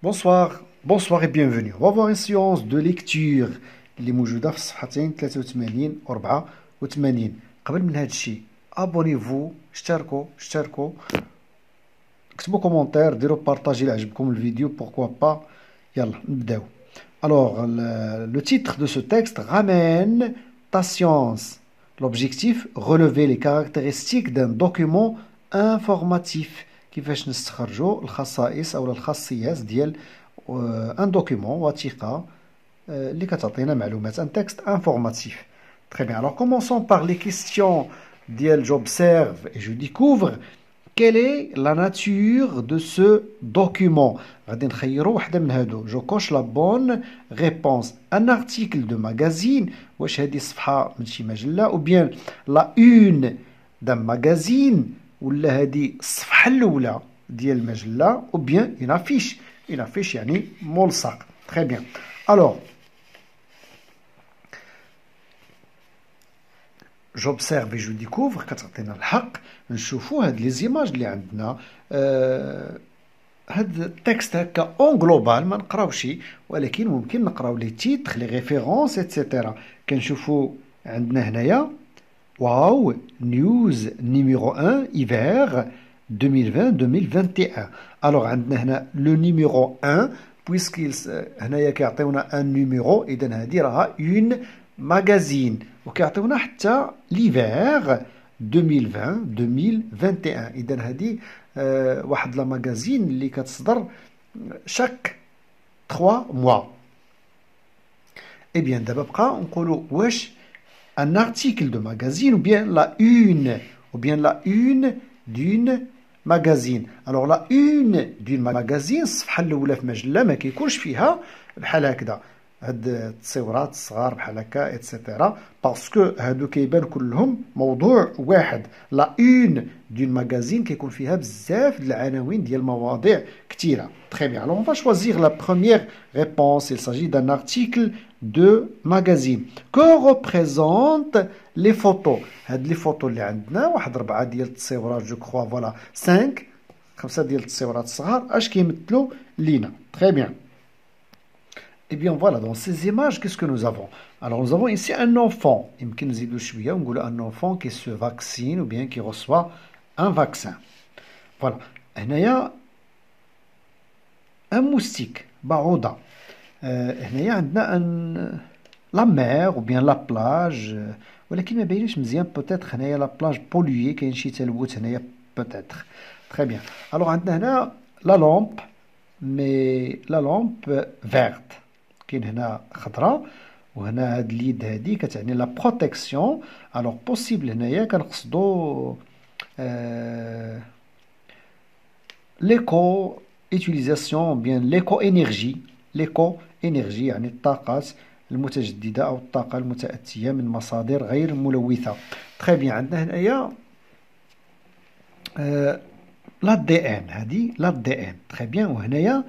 Bonsoir, bonsoir et bienvenue. On va voir une séance de lecture اللي موجودة في الصفحتين 83 و 84. قبل من هذا الشيء ابونيفو، اشتركوا اكتبوا كومونتير، ديروا بارطاجي إلا عجبكم الفيديو، pourquoi pas. يلا نبداو. Alors, le titre de ce texte ramène ta science. L'objectif, relever les caractéristiques d'un document informatif. كيفاش نستخرجوا الخصائص أو الخاصيات ديال un document وثيقة اللي كتعطينا معلومات. Un texte informatif. Très bien. Alors, commençons par les questions ديال j'observe et je découvre. Quelle est la nature de ce document? غادي نخيروا وحده من هادو. Je coche la bonne réponse. Un article de magazine. واش هذه صفحة من شي مجلة ou bien la une d'un magazine ولا هذه الصفحة الأولى ديال المجلة ou bien une affiche. Une affiche يعني ملصق. Très bien. Alors, j'observe et je découvre كتعطينا الحق نشوفوا هاد لي زيماج اللي عندنا. هاد التكست هكا اون جلوبال ما نقراوش، ولكن ممكن نقراو لي تيتر لي ريفيرونس ايتترا. كنشوفوا عندنا هنايا واو نيوز نيميرو 1 ايفير 2020-2021. الوغ عندنا هنا لو نيميرو 1 بويسكيل هنايا كيعطيونا ان نيميرو، اذا هذه راها اون ماغازين، وكيعطيونا حتى ليفير 2020-2021. اذا هذه واحد لا ماغازين اللي كتصدر شاك 3 موا. اي بيان دابا بقى نقولوا واش ان ارتيكل دو ماغازين ou bien la une d'une magazine. Alors la une d'une magazine الصفحه الاولى في مجله ما كيكونش فيها بحال هكذا هاد التصويرات الصغار بحال هكا ايتترا، باسكو هادو كيبان كلهم موضوع واحد. لا اون دون ماغازين كيكون فيها بزاف د العناوين ديال مواضيع كثيره. Très bien. Alors on va choisir la première réponse. Il s'agit d'un article de magazine. Que représentent les photos? هاد لي فوتو اللي عندنا واحد 4 ديال التصويرات جو كخوا فوالا 5 ديال التصويرات الصغار اش كيمثلوا لينا. Très bien. Eh bien voilà, dans ces images, qu'est-ce que nous avons? Alors nous avons ici un enfant. يمكن نزيدو شوية ونقولو un enfant qui se vaccine ou bien qui reçoit un vaccin. Voilà. هنايا un moustique, بعوضة. هنايا عندنا un la mer ou bien la plage. ولكن ما باينش مزيان peut-être هنايا la plage polluée كاين شي تلوث هنايا peut-être. Très bien. Alors عندنا هنا la lampe, mais la lampe verte. كاين هنا خضراء وهنا هاد اليد هادي كتعني لا بروتيكسيون. الوغ بوسيبل هنايا كنقصدو ليكو ايتيليزاسيون بيان ليكو انرجي. ليكو انرجي يعني الطاقات المتجدده او الطاقه المتاتيه من مصادر غير ملوثه. تري بيان. عندنا هنايا لا دي ان، هادي لا دي ان. تري بيان. وهنايا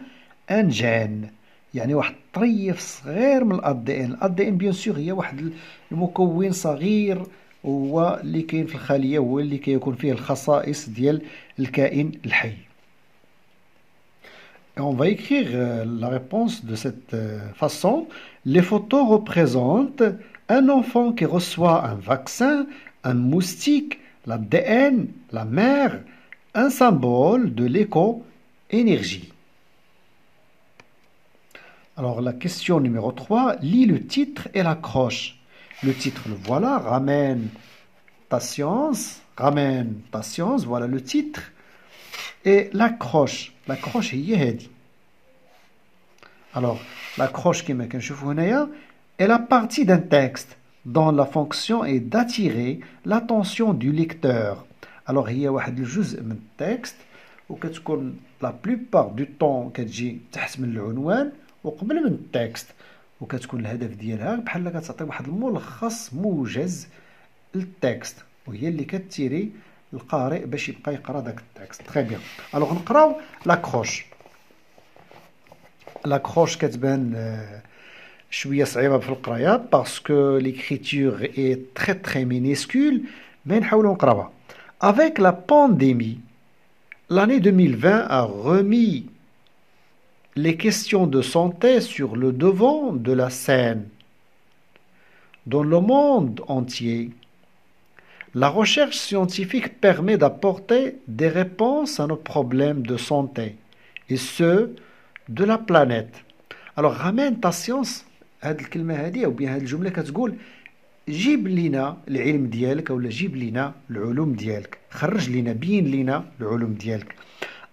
ان جين يعني واحد الطريف صغير من الادي ان. الادي ان بيان سور هي واحد المكون صغير هو اللي كاين في الخليه، هو اللي كيكون فيه الخصائص ديال الكائن الحي. Et on va écrire la réponse de cette façon. Les photos représentent un enfant qui reçoit un vaccin, un moustique, l'ADN, la mer, un symbole de l'éco-énergie. Alors la question numéro 3, lis le titre et l'accroche. Le titre, le voilà, ramène ta science, voilà le titre. Et l'accroche هي هذه. Alors l'accroche كما كنشوفوا هنايا est la partie d'un texte dont la fonction est d'attirer l'attention du lecteur. Alors هي واحد الجزء من التكست وكتكون la plupart du temps كتجي تحت من العنوان وقبل من التكست، وكتكون الهدف ديالها بحال كتعطي واحد الملخص موجز للتكست، وهي اللي كتيري القارئ باش يبقى يقرا داك التكست. تري بيان. الوغ نقراو لاكروش. لاكروش كتبان شويه صعيبه في القرايه باسكو ليكريتور اي تري تري مينيسكول، مي نحاولوا نقراوها. Avec la pandémie, l'année 2020 a remis les questions de santé sur le devant de la scène. Dans le monde entier, la recherche scientifique permet d'apporter des réponses à nos problèmes de santé, et ceux de la planète. Alors, ramène ta science, هذه الكلمة هذه أو bien هذه الجملة كتقول جيب لنا العلم ديالك أو جيب لنا العلوم ديالك، خرج لنا بين لنا العلوم ديالك.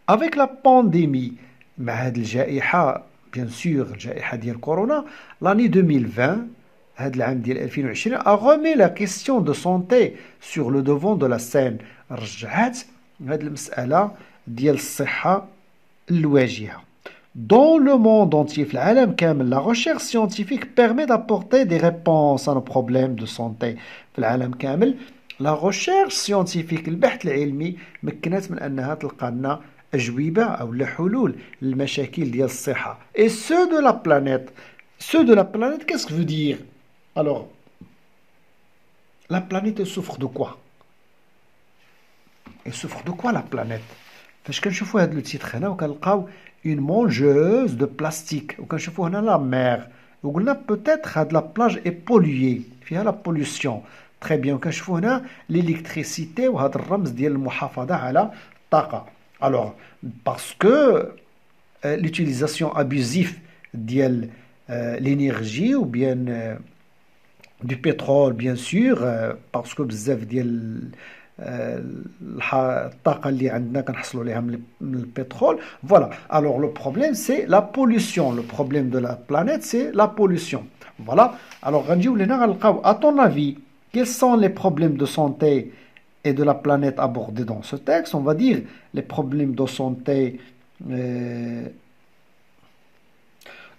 Avec la pandémie, مع هذه الجائحة bien sûr الجائحة ديال كورونا، l'année 2020 هذا العام ديال 2020 a remis la question de santé sur le devant de la scène. رجعت هذه المسألة ديال الصحة الواجهة. Dans le monde entier, في العالم كامل, la recherche scientifique permet d'apporter des réponses à nos problèmes de santé. في العالم كامل, la recherche scientifique, البحث العلمي, مكنت من أنها تلقى لنا أجوبة أو حلول للمشاكل ديال الصحة. Et ceux de la planète. Ceux de la planète, qu'est-ce que veut dire? Alors, la planète souffre de quoi? Elle souffre de quoi la planète? فاش كنشوفوا هذا التيتر هنا وكنلقاو une mangeuse de plastique وكنشوفوا هنا la mer وقلنا peut-être هاد la plage est polluée فيها la pollution très bien وكنشوفوا هنا l'électricité وهذا الرمز ديال المحافظة على الطاقة. Alors parce que l'utilisation abusive ديال l'énergie ou bien du pétrole bien sûr parce que بزاف ديال الطاقة اللي عندنا كنحصلوا عليها من البترول. Voilà. Alors le problème c'est la pollution. Le problème de la planète c'est la pollution. Voilà. Alors غنجيو لهنا غنلقاو à ton avis quels sont les problèmes de santé et de la planète abordés dans ce texte? On va dire les problèmes de santé.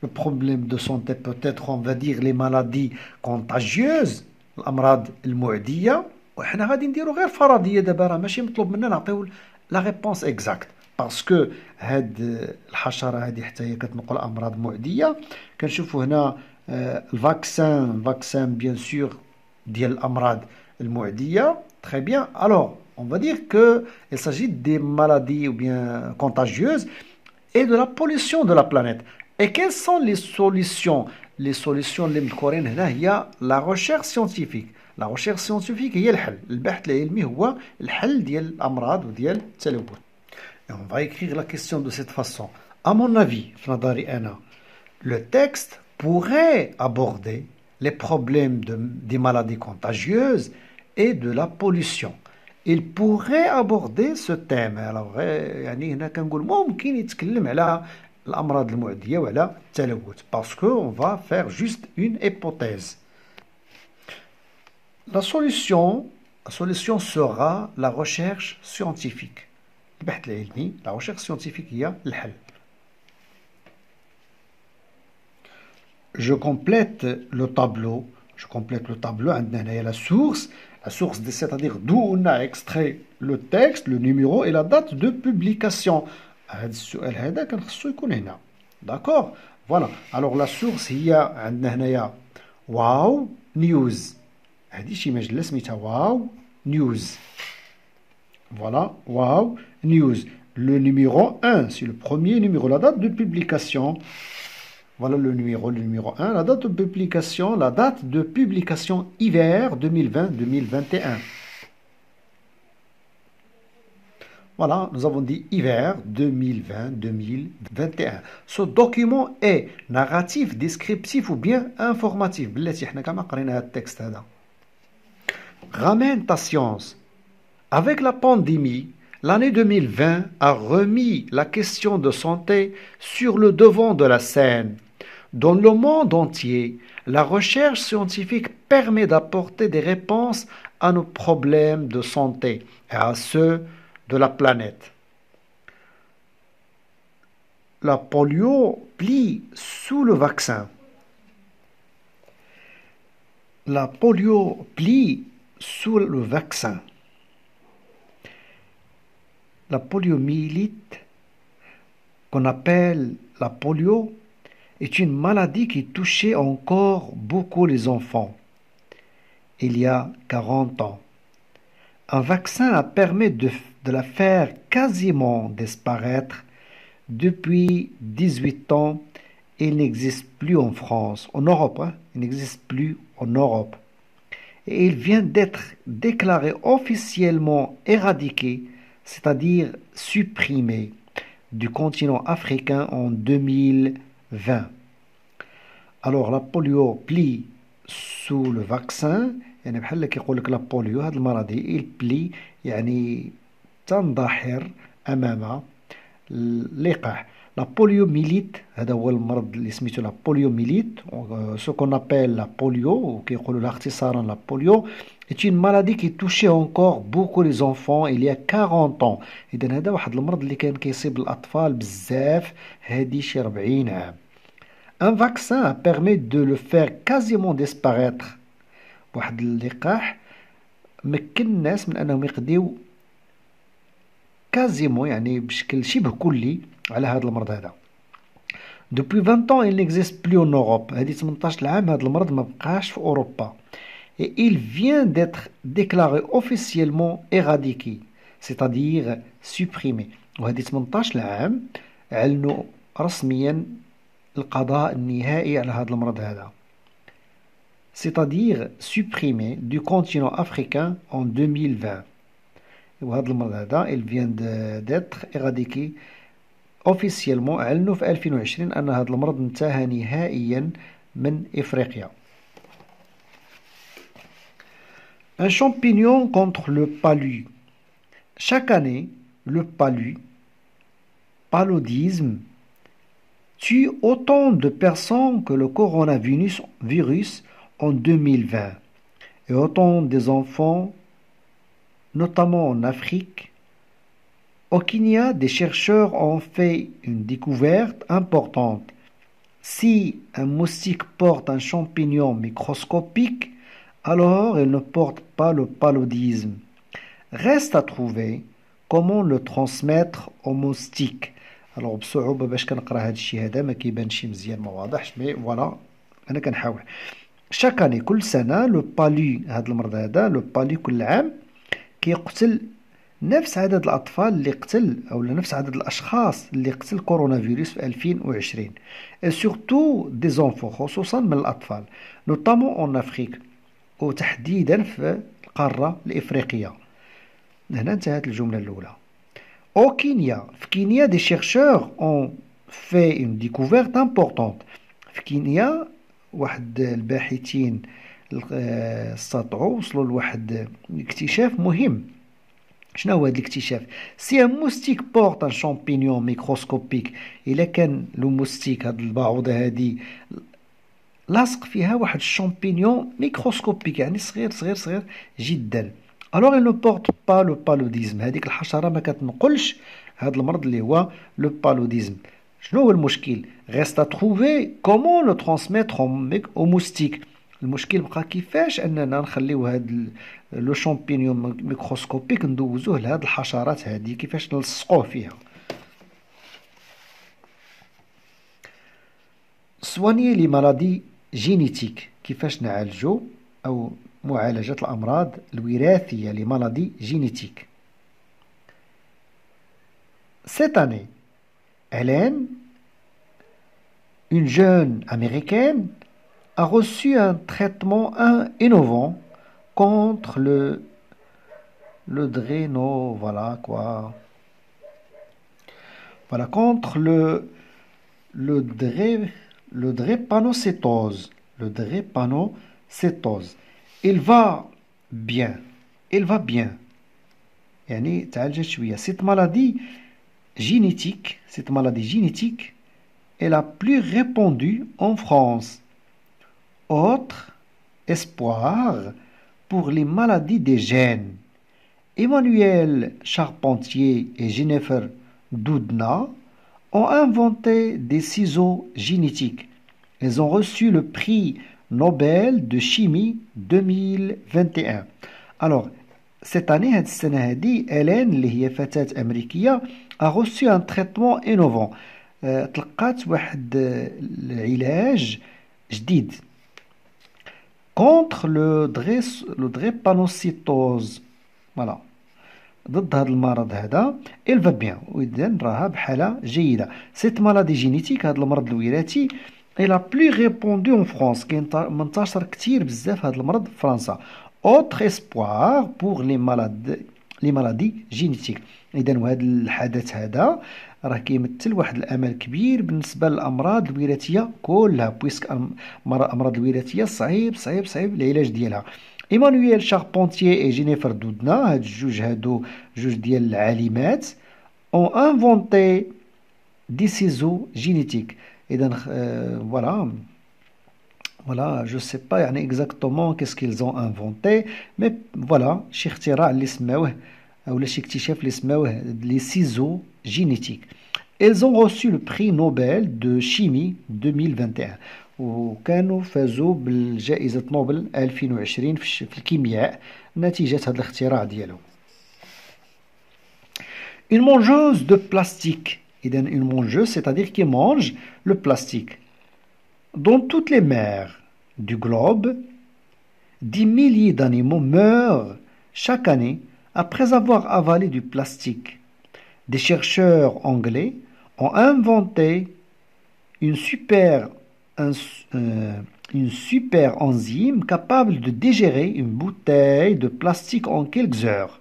Le problème de santé peut-être on va dire les maladies contagieuses الأمراض المعدية. وحنا غادي نديرو غير فرضيه دابا راه ماشي مطلوب منا نعطيو لا ريبونس اكزاكت باسكو هاد الحشره هادي حتى هي كتنقل امراض معديه. كنشوفوا هنا الفاكسان بيان سور ديال الامراض المعديه très bien. Alors on va dire que il s'agit des maladies ou bien contagieuses et de la pollution de la planète. Et quelles sont les solutions? Les solutions اللي مذكورين هنا هي la recherche scientifique. La recherche scientifique هي الحل. البحث العلمي هو الحل ديال الأمراض وديال التلوث. Et on va écrire la question de cette façon. À mon avis, في نظري أنا, le texte pourrait aborder les problèmes des maladies contagieuses et de la pollution. Il pourrait aborder ce thème. Alors يعني هنا كنقول ممكن يتكلم على الأمراض المعدية وعلى التلوث. Parce que on va faire juste une hypothèse. La solution sera la recherche scientifique. البحث العلمي, la recherche scientifique هي الحل. Je complète le tableau. عندنا هنايا la source, c'est-à-dire d'où on a extrait le texte, le numéro et la date de publication. هذا السؤال هذا كان خصو يكون هنا. D'accord? Voilà. Alors la source هي عندنا هنايا واو نيوز. هذه شي مجلة سميتها واو نيوز. Voilà, واو نيوز. Le numéro 1, c'est le premier numéro, la date de publication. Voilà le numéro 1, la date de publication hiver 2020-2021. Voilà, nous avons dit hiver 2020-2021. Ce document est narratif, descriptif ou bien informatif. بلاتي حنا كما قرينا هذا التكست هذا. Ramène ta science. Avec la pandémie, l'année 2020 a remis la question de santé sur le devant de la scène. Dans le monde entier, la recherche scientifique permet d'apporter des réponses à nos problèmes de santé et à ceux de la planète. La polio plie sous le vaccin. La polio plie sous le vaccin. La poliomyélite, qu'on appelle la polio, est une maladie qui touchait encore beaucoup les enfants il y a 40 ans. Un vaccin a permis de la faire quasiment disparaître, depuis 18 ans, il n'existe plus en France, en Europe, hein, il n'existe plus en Europe. Et il vient d'être déclaré officiellement éradiqué, c'est-à-dire supprimé, du continent africain en 2020. Alors la polio plie sous le vaccin يعني بحال كيقول لك لا بوليو هذا المرض يبلي يعني تندحر امام اللقاح. لا بوليوميليت هذا هو المرض اللي سميتو لا بوليوميليت سو كون ابل لا بوليو وكيقولوا لها اختصارا لا بوليو est une maladie qui touchait encore beaucoup les enfants il y a 40 ans. اذا هذا واحد المرض اللي كان كيصيب الاطفال بزاف هادي شي 40 عام. Un vaccin permet de le faire quasiment disparaître. واحد اللقاح مكن الناس من انهم يقضيو quasiment يعني بشكل شبه كلي على هذا المرض هذا. Depuis 20 ans, il n'existe plus en Europe. هذه 18 عام هذا المرض ما بقاش في أوروبا. Et il vient d'être déclaré officiellement éradiqué, c'est-à-dire supprimé. وهذه 18 عام أعلنوا رسميا القضاء النهائي على هذا المرض هذا. C'est-à-dire supprimé du continent africain en 2020. وهذا المرض هذا il vient d'être éradiqué officiellement أعلنوا في 2020 أن هذا المرض انتهى نهائيا من إفريقيا. Un champignon contre le palu. Chaque année, le palu, paludisme, tue autant de personnes que le coronavirus en 2020 et autant des enfants, notamment en Afrique. Au Kenya, des chercheurs ont fait une découverte importante. Si un moustique porte un champignon microscopique, alors il ne porte pas le paludisme. Reste à trouver comment le transmettre au moustique. Alors بصعوبة باش كنقرا هذا الشيء هذا ما كيبانش مزيان ما واضحش مي فوالا انا كنحاول. chaque année كل سنة لو بالي هذا المرض هذا لو بالي كل عام كيقتل نفس عدد الأطفال اللي قتل أو نفس عدد الأشخاص اللي قتل كورونا فيروس في 2020 et surtout des enfants خصوصا من الأطفال notamment en Afrique وتحديدا في القارة الإفريقية. هنا انتهت الجملة الأولى. Au Kenya, في كينيا des chercheurs ont fait une découverte importante. في كينيا واحد الباحثين استطاعوا وصلوا لواحد اكتشاف مهم. شنو هو هذا الاكتشاف؟ سي ان موستيك بورت ان شامبينيون ميكروسكوبيك الا كان لو موستيك هاد البعوضه هادي لاصق فيها واحد الشامبينيون ميكروسكوبيك يعني صغير صغير صغير جدا الوغ il ne porte pas le paludisme. هذيك الحشره ما كتنقلش هذا المرض اللي هو لو بالوديزم. شنو هو المشكل؟ reste à trouver comment le transmettre au moustique. المشكل بقى كيفاش اننا نخليو هاد لو شامبينيون ميكروسكوبيك ندوزوه لهاد الحشرات هادي كيفاش نلصقوه فيها. soigner les maladies génétiques كيفاش نعالجو او معالجة الامراض الوراثية les maladies génétiques. Cette année, Hélène, une jeune américaine, a reçu un traitement innovant contre le drépano, voilà quoi. Voilà, contre le drépanocytose. Le drépanocytose. Il va bien. Il va bien. يعني تعالجت شوية. Cette maladie génétique est la plus répandue en France. Autre espoir pour les maladies des gènes. Emmanuel Charpentier et Jennifer Doudna ont inventé des ciseaux génétiques. Ils ont reçu le prix Nobel de chimie 2021. Alors, cette année, Hélène, اللي هي فتاة أمريكية, a reçu un traitement innovant. تلقات واحد العلاج جديد contre le drépanocytose. Voilà. ضد هذا المرض هذا il va bien، وإذن راها بحالة جيدة. سيت مالادي جينيتيك، هذا المرض الوراثي إي لا بلو ريبوندو en France، منتشر كتير بزاف هذا المرض في فرنسا. autre espoir pour les maladies génétiques. إذن وهذا الحدث هذا راه كيمثل واحد الامل كبير بالنسبه للامراض الوراثيه كلها، بويسك الامراض الوراثيه صعيب العلاج ديالها. ايمانويل شاربونتيي اي جينيفر دودنا، هاد جوج ديال العالمات اون انفونتي دي سيزو جينيتيك. اذا فوالا جو سي با يعني اكزاكتومون كيس كيلز اون انفونتي، مي فوالا شي اختراع اللي سماوه اولا شي اكتشاف اللي سماوه لي سيزو génétique. Elles ont reçu le prix Nobel de chimie 2021 وكانوا فازوا بالجائزة نوبل 2020 في الكيمياء نتيجة هذا الاختراع ديالهم. Une mangeuse de plastique. إذن une mangeuse c'est-à-dire qui mange le plastique. Dans toutes les mers du globe, des milliers d'animaux meurent chaque année après avoir avalé du plastique. Des chercheurs anglais ont inventé une super enzyme capable de digérer une bouteille de plastique en quelques heures.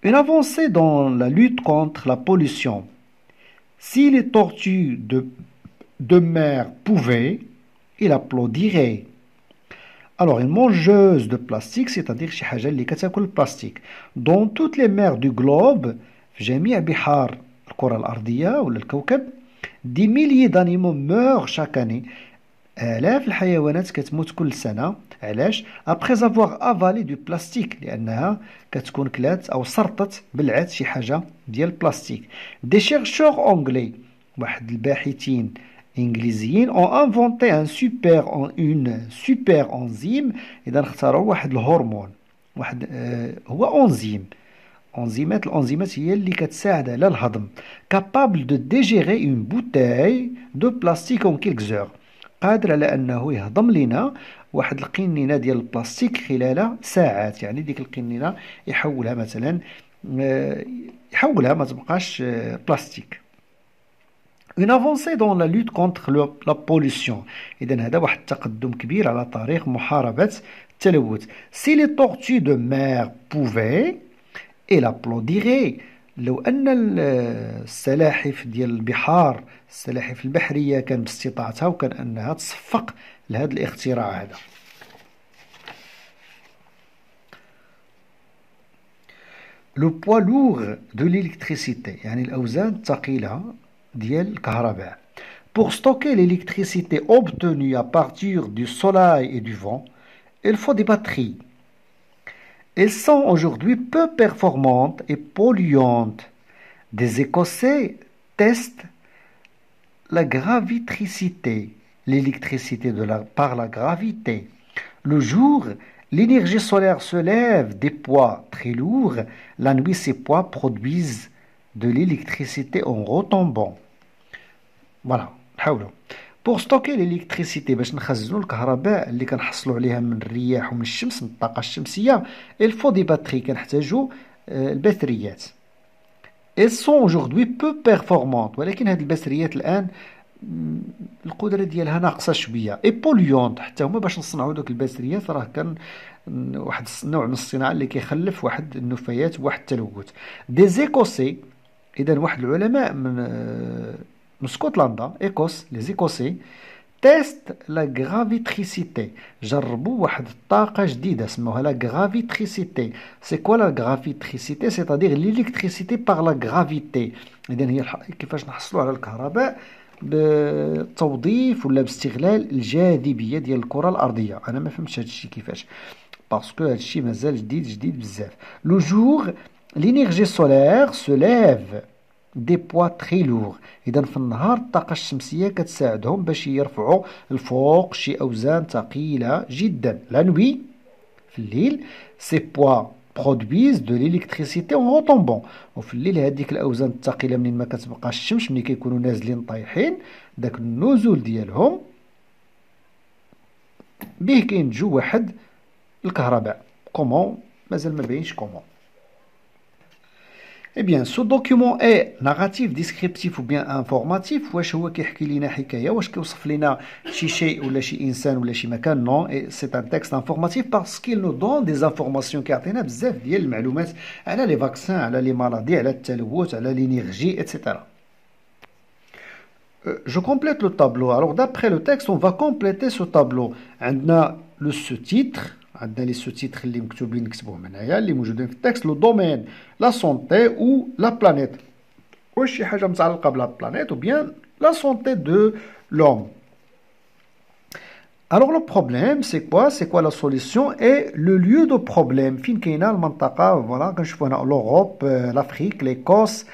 Une avancée dans la lutte contre la pollution. Si les tortues de mer pouvaient, il applaudirait. Alors, une mangeuse de plastique, c'est-à-dire شي حاجة اللي كتاكل البلاستيك. Dans toutes les mers du globe, في جميع بحار الكرة الأرضية ولا الكوكب، دي ميليي دانيمو مور شاك اني، آلاف الحيوانات كتموت كل سنة. علاش؟ ابخي افواغ افالي دو بلاستيك، لأنها كتكون كلات أو سرطت بلعات شي حاجة ديال البلاستيك. دي شيرشور أونغلي، واحد الباحثين انجليزيين اون انفونتي اون سوبر انزيم، اذا اختاروا واحد الهرمون، واحد هو انزيم. الانزيمات هي اللي كتساعد على الهضم. كابابل دو ديجيري اون بوتاي دو بلاستيك اون كيلك زور، قادر على انه يهضم لنا واحد القنينه ديال البلاستيك خلال ساعات. يعني ديك القنينه يحولها مثلا ما تبقاش بلاستيك. Une avancée dans la lutte contre la pollution. إذن هذا واحد التقدم كبير على طريق محاربة التلوث. Si les tortues de mer pouvaient, elle applaudirait. لو أن السلاحف ديال البحار، السلاحف البحرية كان باستطاعتها وكان أنها تصفق لهذا الاختراع هذا. Le poids lourd de l'électricité، يعني الأوزان الثقيلة ديال الكهرباء. Pour stocker l'électricité obtenue à partir du soleil et du vent, il faut des batteries. Elles sont aujourd'hui peu performantes et polluantes. Des Écossais testent la gravitricité, l'électricité par la gravité. Le jour, l'énergie solaire se lève des poids très lourds. La nuit, ces poids produisent de l'électricité en retombant. Voilà, نحاولوا. Pour stocker l'électricité، باش نخزنوا الكهرباء اللي كنحصلوا عليها من الرياح ومن الشمس، من الطاقة الشمسية، il faut des batteries، كنحتاجوا الباتريات. Elles sont aujourd'hui peu performantes، ولكن هذه الباتريات الآن القدرة ديالها ناقصة شوية. et polluantes، حتى هما باش نصنعوا دوك الباتريات راه كان واحد النوع من الصناعة اللي كيخلف واحد النفايات وواحد التلوث. des Écossais، إذا واحد العلماء من اسكتلندا، إيكوس، لي إيكوسي، تيست لا غرافيتريسيتي، جربوا واحد الطاقة جديدة سموها لا غرافيتريسيتي. سي كوا لا غرافيتريسيتي؟ سيتادير ليليكتريسيتي باغ لا غرافيتي. إذا هي كيفاش نحصلوا على الكهرباء بالتوظيف ولا باستغلال الجاذبية ديال الكرة الأرضية. أنا ما فهمتش هادشي كيفاش، باسكو هادشي مازال جديد بزاف. لو جور l'énergie solaire se lève des poids très lourds. إذا في النهار الطاقة الشمسية كتساعدهم باش يرفعوا الفوق شي أوزان ثقيلة جدا. لا نوي، في الليل، ces poids produisent de l'électricité en retombant. وفي الليل هذيك الأوزان الثقيلة منين ما كتبقى الشمس، ملي كيكونوا نازلين طايحين، داك النزول ديالهم به كينتجو واحد الكهرباء. كومون؟ مازال ما باينش كومون. Eh bien, ce document est narratif, descriptif ou bien informatif. واش هو كيحكي لنا حكاية واش كيوصف لنا شي شيء ولا شي إنسان ولا شي مكان. Non, c'est un texte informatif parce qu'il nous donne des informations كيعطينا بزاف ديال المعلومات على les vaccins, على les maladies, على التلوث, على l'énergie, etc. Je complète le tableau. Alors d'après le texte, on va compléter ce tableau. عندنا le sous-titre. عندنا les sous-titres اللي مكتوبين نكتبوهم هنايا اللي موجودين في التكست. لو دومين لا سونتي او لا بلانيت. واش شي حاجه متعلقه بلا بلانيت ou bien la santé de l'homme. Alors le problème c'est quoi? C'est quoi la solution et le lieu de problème فين كاينه المنطقه. Voilà كنشوفوا هنا l'Europe, l'Afrique, l'Écosse,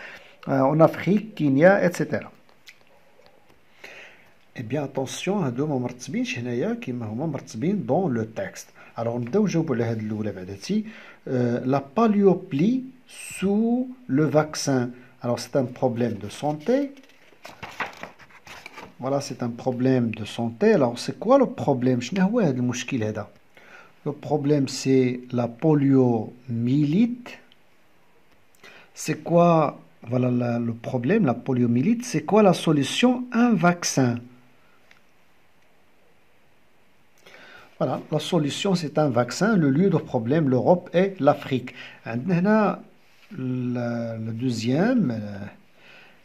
en Afrique, Kenya, etc. Eh bien attention, هادو ما مرتبينش هنايا كيما هما مرتبين dans le texte. Alors نبداو نجاوبوا على هاد الاولى بعداتي. La paléoplie sous le vaccin. Alors c'est un problème de santé. Voilà, c'est un problème de santé. Alors c'est quoi le problème? شنو هو هاد المشكل هذا? Le problème c'est la poliomyélite. C'est quoi? Voilà le problème, la poliomyélite. C'est quoi la solution? Un vaccin. Voilà, la solution c'est un vaccin. Le lieu de problème, l'Europe et l'Afrique. عندنا هنا le deuxième.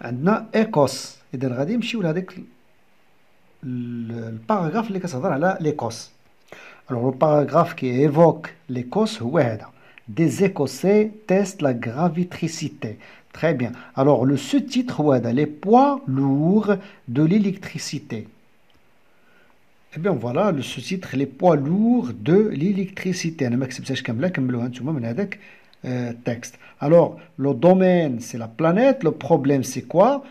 عندنا Écosse. إذا غادي نمشيو لهذاك الباراغراف اللي كتهضر على l'Écosse. Alors le paragraphe qui évoque l'Écosse هو هذا. Des Écossais testent la gravitricité. Très bien. Alors le sous-titre هو هذا. Les poids lourds de l'électricité. Eh bien voilà le sous-titre les poids lourds de l'électricité. أنا ما كتبتهاش كاملة كملوها نتوما من هذاك texte. Alors le domaine c'est la planète. Le problème c'est quoi?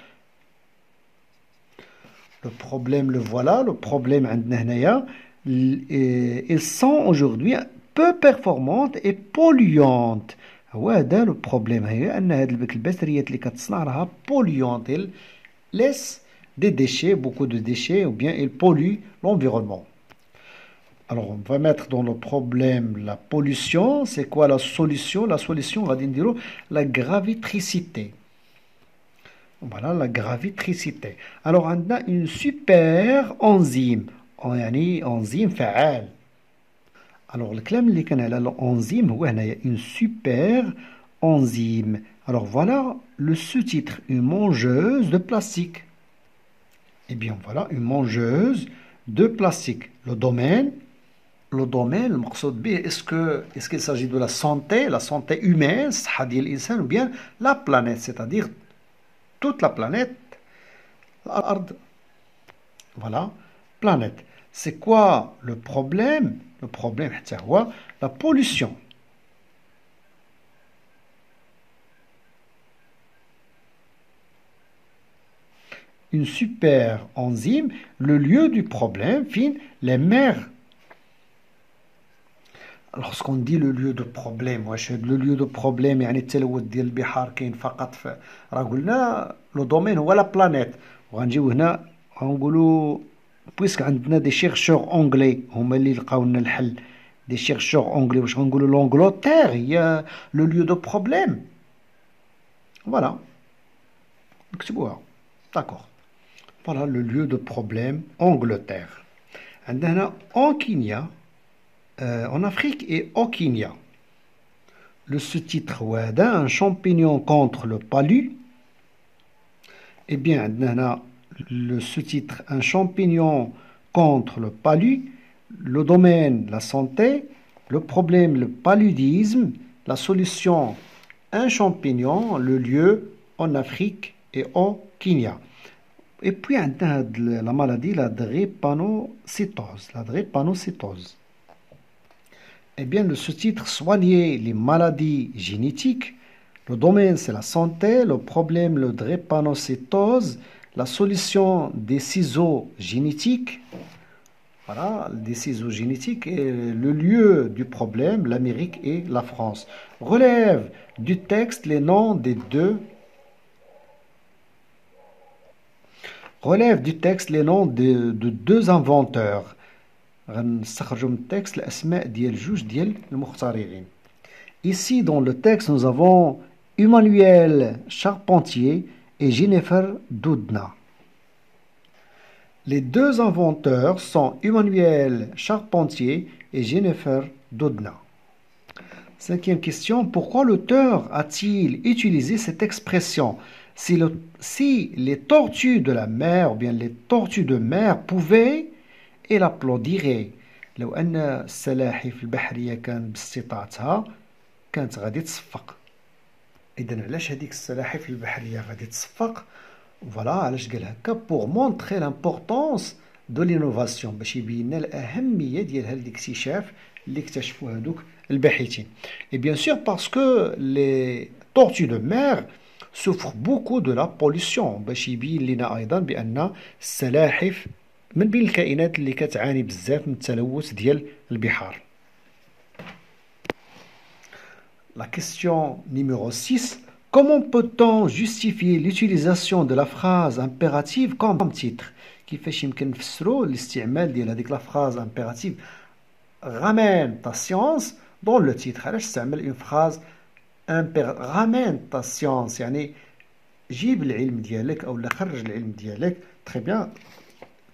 Le problème le voilà. Le problème عندنا هنايا ils sont aujourd'hui peu performantes et polluantes. هو هذا le problème. هي أن هاد البكتيريات اللي كتصنع راها polluante. Elle laisse des déchets, beaucoup de déchets, ou bien ils polluent l'environnement. Alors, on va mettre dans le problème la pollution. C'est quoi la solution? La solution, on va dire la gravitricité. Voilà, la gravitricité. Alors, on a une super enzyme. يعني enzyme فعال. Alors, le كلام اللي كان على l'enzyme هو هنايا une super enzyme. Alors, voilà le sous-titre, une mangeuse de plastique. Eh bien, voilà, une mangeuse de plastique. Le domaine, المقصود به, est-ce qu'il s'agit de la santé humaine, الصحة ديال الإنسان, ou bien la planète, c'est-à-dire toute la planète, l'Arde. Voilà, planète. C'est quoi le problème? Le problème, c'est la pollution. Une super enzyme, le lieu du problème, les mers. Lorsqu'on dit le lieu de problème, le lieu de problème, يعني التلوث ديال البحار كاين فقط في راه قلنا لو دومين هو لا بلانيت. وغنجيو هنا غنقولوا بويسك عندنا دي شيرشور اونغلي هما اللي لقاو لنا الحل. دي شيرشور اونغلي واش غنقولوا لونغلتير هي لو lieu de problème. Voilà. نكتبوها. D'accord. Voilà le lieu de problème, Angleterre. En Kenya, en Afrique et au Kenya. Le sous-titre, un champignon contre le palu. Eh bien, le sous-titre, un champignon contre le palu. Le domaine, la santé. Le problème, le paludisme. La solution, un champignon. Le lieu, en Afrique et au Kenya. Et puis, la maladie, la drépanocytose. La drépanocytose. Eh bien, le sous-titre, soigner les maladies génétiques. Le domaine, c'est la santé. Le problème, le drépanocytose. La solution, des ciseaux génétiques. Voilà, des ciseaux génétiques. Et le lieu du problème, l'Amérique et la France. Relève du texte les noms des deux. Relève du texte les noms de deux inventeurs. غنستخرجوا من التكست الأسماء ديال جوج ديال المخترعين. Ici dans le texte nous avons Emmanuel Charpentier et Jennifer Doudna. Les deux inventeurs sont Emmanuel Charpentier et Jennifer Doudna. Cinquième question, pourquoi l'auteur a-t-il utilisé cette expression? Si les tortues de la mer ou bien les tortues de mer pouvaient, il applaudirait. لو أن السلاحف البحرية كان باستطاعتها كانت غادي تصفق. إذن علاش هذيك السلاحف البحرية غادي تصفق؟ فوالا علاش قال هكا pour montrer l'importance de l'innovation باش يبين لنا الأهمية ديال هذا الاكتشاف اللي اكتشفوه هذوك الباحثين. Et bien sûr parce que les tortues de mer souffrent beaucoup de la pollution باش يبين لنا أيضا بأن السلاحف من بين الكائنات اللي كتعاني بزاف من التلوث ديال البحار. La question numéro 6. Comment peut-on justifier l'utilisation de la phrase impérative comme titre? كيفاش يمكن نفسروا الاستعمال ديال هذيك la phrase impérative ramène ta science dans le titre. علاش استعمل une phrase ramène ta science يعني جيب العلم ديالك أو خرج العلم ديالك. Très bien.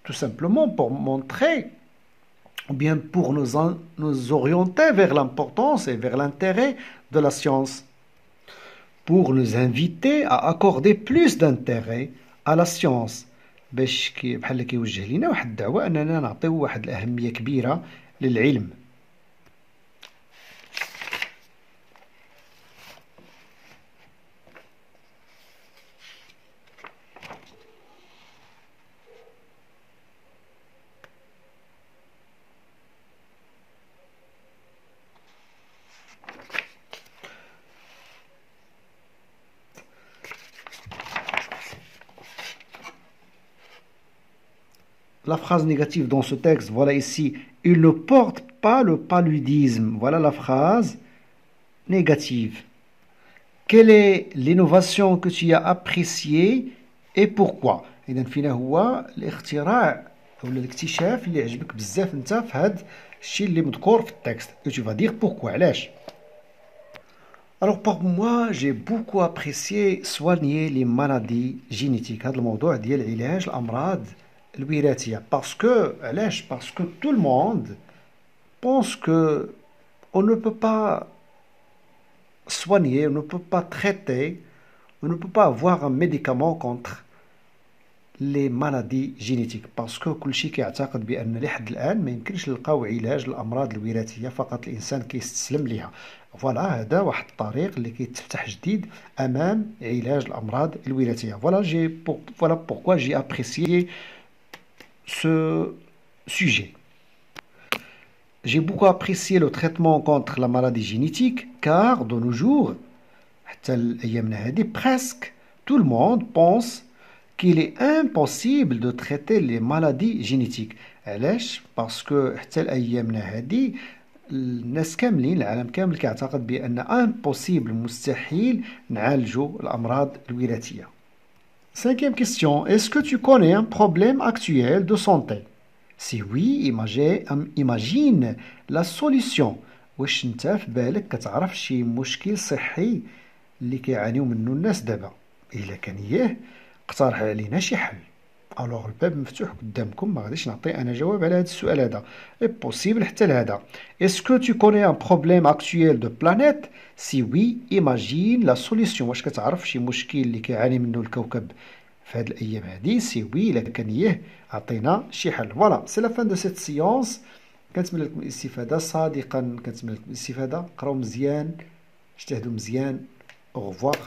Tout simplement pour montrer ou bien pour nous orienter vers l'importance et vers l'intérêt de la science, pour nous inviter à accorder plus d'intérêt à la science باش بحال كيوجه لينا واحد الدعوة أننا نعطيو واحد الأهمية كبيرة للعلم. La phrase négative dans ce texte, voilà ici, il ne porte pas le paludisme. Voilà la phrase négative. Quelle est l'innovation que tu as appréciée et pourquoi? إذا فينا هو الاختراع أو الاكتشاف اللي عجبك بزاف أنت في هذا الشيء اللي مذكور في التكست. Et tu vas dire pourquoi. علاش؟ Alors pour moi, j'ai beaucoup apprécié soigner les maladies génétiques. هذا الموضوع ديال علاج الأمراض الوراثية. Parce que tout le monde pense que on ne peut pas soigner, on ne peut pas traiter, on ne peut pas avoir un médicament contre les maladies génétiques. Parce que كل شيء كيعتقد بأن لحد الآن ما يمكنش نلقاو علاج للأمراض الوراثية فقط الإنسان كيستسلم لها. فوالا هذا واحد الطريق اللي كيتفتح جديد أمام علاج الأمراض الوراثية. Voilà pourquoi j'ai apprécié ce sujet. J'ai beaucoup apprécié le traitement contre la maladie génétique car de nos jours, presque tout le monde pense qu'il est impossible de traiter les maladies génétiques. Parce que حتى الأيامنا هذه الناس كاملين العالم كامل كيعتقد بأن impossible مستحيل نعالجوا الأمراض الوراثية. Cinquième question. Est-ce que tu connais un problème actuel de santé? Si oui, imagine la solution. واش انت في بالك كتعرف شي مشكل صحي اللي كيعانيو منه الناس دابا؟ إلا كان ياه اقترح علينا شي حل. الوغ الباب مفتوح قدامكم، ما غاديش نعطي انا جواب على هذا السؤال هذا. اي بوسيبل حتى لهذا. Est-ce que tu connais un problème actuel de planète? Si oui, imagine la solution. واش كتعرف شي مشكل اللي كيعاني منه الكوكب في هذه الايام هذه؟ سي وي الا كان ياه عطينا شي حل. فوالا سي لا فان دو سيت سيونس. كنتمنى لكم الاستفاده صادقا، كنتمنى لكم الاستفاده. قراو مزيان، اجتهدوا مزيان. au revoir.